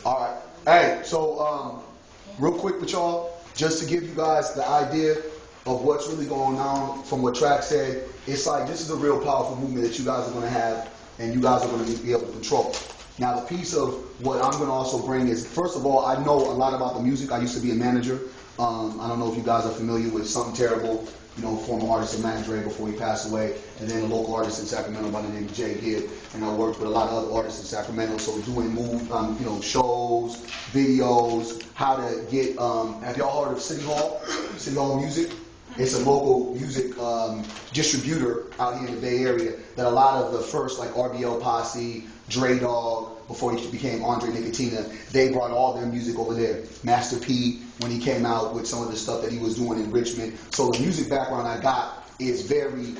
All right. Hey, so real quick with y'all, just to give you guys the idea of what's really going on from what Track said, it's like this is a real powerful movement that you guys are going to have and you guys are going to be able to control. Now, the piece of what I'm going to also bring is, first of all, I know a lot about the music. I used to be a manager. I don't know if you guys are familiar with Something Terrible, you know, former artist and manager before he passed away, and then a local artist in Sacramento by the name of Jay Gibb. And I worked with a lot of other artists in Sacramento, so doing you know, shows, videos, how to get. Have y'all heard of City Hall Music? It's a local music distributor out here in the Bay Area that a lot of the first, like RBL Posse, Dre Dog, before he became Andre Nicotina, they brought all their music over there. Master P, when he came out with some of the stuff that he was doing in Richmond. So the music background I got is very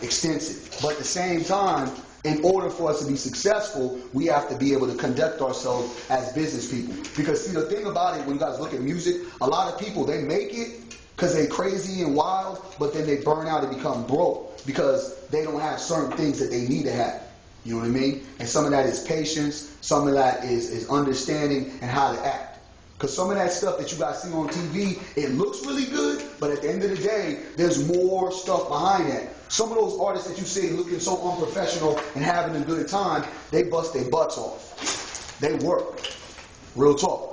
extensive. But at the same time, in order for us to be successful, we have to be able to conduct ourselves as business people. Because see, the thing about it, when you guys look at music, a lot of people, they make it because they're crazy and wild, but then they burn out and become broke because they don't have certain things that they need to have. You know what I mean? And some of that is patience, some of that is understanding and how to act. Because some of that stuff that you guys see on TV, it looks really good, but at the end of the day, there's more stuff behind that. Some of those artists that you see looking so unprofessional and having a good time, they bust their butts off. They work. Real talk.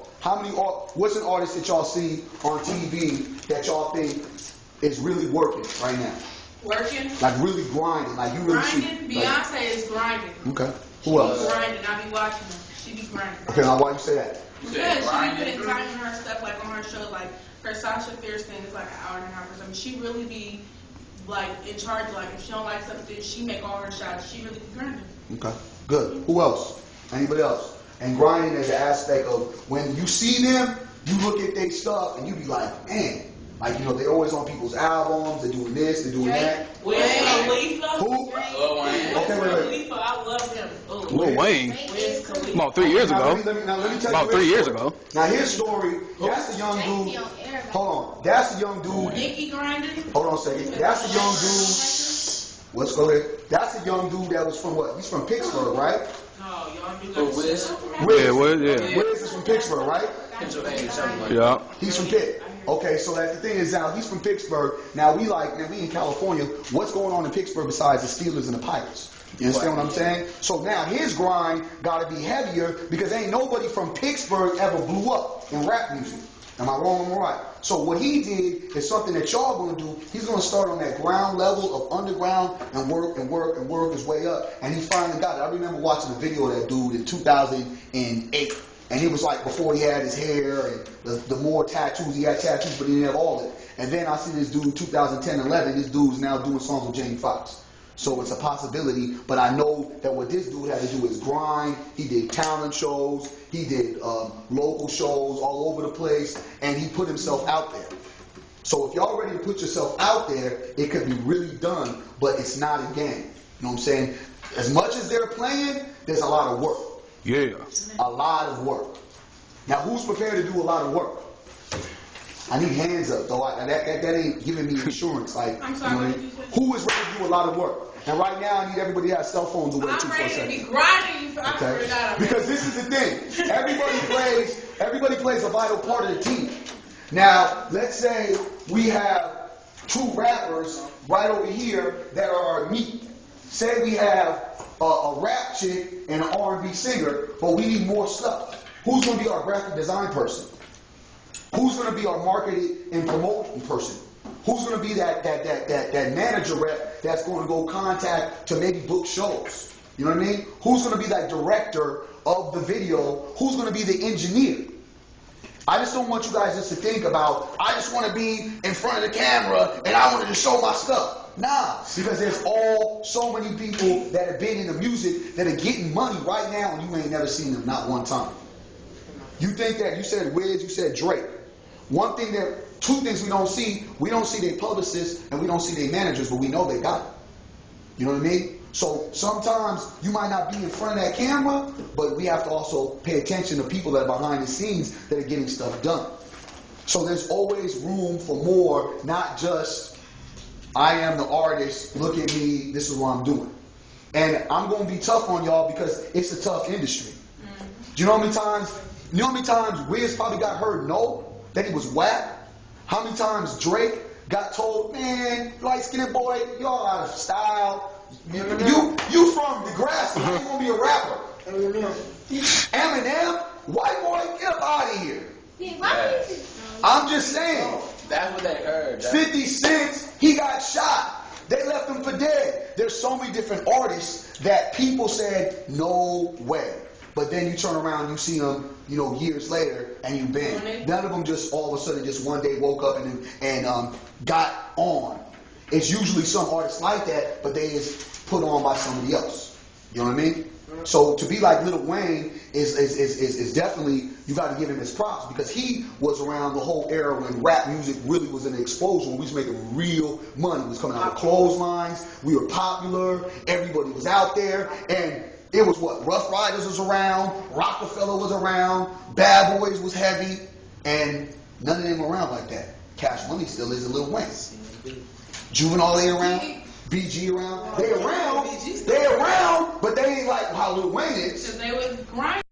What's an artist that y'all see on TV that y'all think is really working right now? Working? Like really grinding. Like you really grinding? see. Beyonce is grinding. Okay. Who else? She be grinding. I be watching her. She be grinding. Okay, now why you say that? Because she be putting time in her stuff, like on her show, like her Sasha Fierce thing is like an hour and a half or something. She really be like in charge. Like if she don't like something, she make all her shots. She really be grinding. Okay, good. Who else? Anybody else? And grinding is an aspect of when you see them, you look at their stuff and you be like, man, like, you know, they're always on people's albums, they're doing this, they're doing that. Who? Okay, wait. I love him. Lil Wayne. About 3 years ago. Let me tell you About 3 years ago. Now his story, that's the young dude. Hold on. That's the young dude. Nicki grinding? Hold on a second. That's the young dude. Let's go ahead. That's the young dude that was from what? He's from Pittsburgh, right? No, y'all do got Wiz. Yeah, Wiz, yeah. Wiz is from Pittsburgh, right? Yeah. He's from Pitt. Okay, so that the thing is now he's from Pittsburgh. Now we in California, what's going on in Pittsburgh besides the Steelers and the Pirates? You understand what I'm saying? So now his grind got to be heavier because ain't nobody from Pittsburgh ever blew up in rap music. Am I wrong or right? So what he did is something that y'all going to do. He's going to start on that ground level of underground and work his way up. And he finally got it. I remember watching a video of that dude in 2008. And he was like before he had his hair and the more tattoos, he had tattoos, but he didn't have all of it. And then I see this dude 2010-11, this dude's now doing songs with Jamie Foxx. So it's a possibility, but I know that what this dude had to do is grind. He did talent shows, he did local shows all over the place, and he put himself out there. So if y'all ready to put yourself out there, it could be really done, but it's not a game. You know what I'm saying? As much as they're playing, there's a lot of work. Yeah. A lot of work. Now, who's prepared to do a lot of work? I need hands up, though. That ain't giving me insurance. Like, I'm sorry, you know what I mean? Who is ready to do a lot of work? And right now, I need everybody to have cell phones away I'm ready to be grinding. Okay? Because this is the thing. Everybody plays a vital part of the team. Now, let's say we have two rappers right over here that are our meat. Say we have a rap chick and an R&B singer, but we need more stuff. Who's going to be our graphic design person? Who's going to be our marketing and promotion person? Who's going to be that manager rep that's going to go contact to maybe book shows? You know what I mean? Who's going to be that director of the video? Who's going to be the engineer? I just don't want you guys just to think about, I just want to be in front of the camera and I wanted to show my stuff. Nah, because there's so many people that have been in the music that are getting money right now and you ain't never seen them not one time. You think that, you said Wiz, you said Drake. Two things we don't see their publicists and we don't see their managers, but we know they got it. You know what I mean? So sometimes you might not be in front of that camera, but we have to also pay attention to people that are behind the scenes that are getting stuff done. So there's always room for more, not just, I am the artist, look at me, this is what I'm doing. And I'm going to be tough on y'all because it's a tough industry. Do you know how many times You know how many times Wiz probably got heard no, that he was whack? How many times Drake got told, man, light-skinned boy, you all out of style. You from the grass, you ain't gonna be a rapper. Eminem, white boy, get up out of here. I'm just saying. That's what they heard. 50 Cent, he got shot. They left him for dead. There's so many different artists that people said, no way. But then you turn around, you see them, you know, years later, and you bang. None of them just all of a sudden just one day woke up and got on. It's usually some artists like that, but they is put on by somebody else. You know what I mean? So to be like Lil Wayne is definitely, you got to give him his props because he was around the whole era when rap music really was in the explosion, when we was making real money. It was coming out of clotheslines, we were popular, everybody was out there, and it was what? Rough Riders was around, Rockefeller was around, Bad Boys was heavy, and none of them were around like that. Cash Money still is a Lil Wayne. Juvenile ain't around. BG around. They around, but they ain't like how Lil Wayne is. Because they was grinding.